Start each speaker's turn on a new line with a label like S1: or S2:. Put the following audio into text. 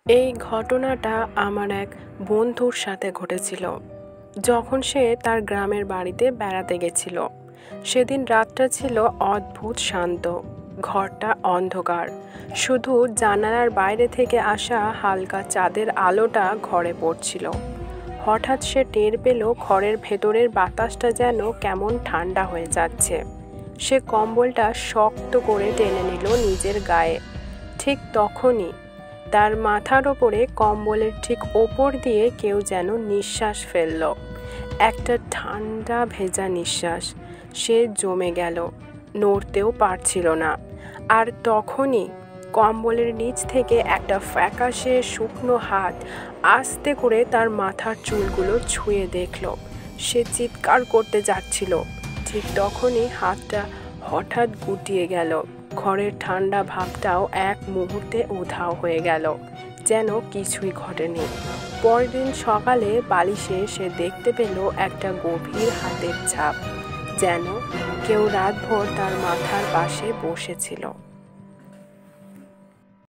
S1: এই ঘটনাটা আমার এক বন্ধুর সাথে ঘটেছিল যখন সে তার গ্রামের বাড়িতে বেড়াতে গেছিল। সেদিন রাতটা ছিল অদ্ভুত শান্ত। ঘরটা অন্ধকার, শুধু জানালার বাইরে থেকে আসা হালকা চাঁদের আলোটা ঘরে পড়ছিল। হঠাৎ সে টের পেল ঘরের ভেতরের বাতাসটা যেন কেমন ঠান্ডা হয়ে যাচ্ছে। সে কম্বলটা শক্ত করে টেনে নিল নিজের গায়ে। ঠিক তখনই তার মাথার ওপরে কম্বলের ঠিক ওপর দিয়ে কেউ যেন নিঃশ্বাস ফেলল। একটা ঠান্ডা ভেজা নিঃশ্বাস। সে জমে গেল, নড়তেও পারছিল না। আর তখনই কম্বলের নিচ থেকে একটা ফ্যাকাশে শুকনো হাত আস্তে করে তার মাথার চুলগুলো ছুঁয়ে দেখল। সে চিৎকার করতে যাচ্ছিল। ঠিক তখনই হাতটা হঠাৎ গুটিয়ে গেল। ঘরের ঠান্ডা ভাবটাও এক মুহূর্তে উধাও হয়ে গেল, যেন কিছুই ঘটেনি। পরের দিন সকালে বালিশে সে দেখতে পেল একটা গভীর হাতের ছাপ, যেন কেউ রাতভর তার মাথার পাশে বসেছিল।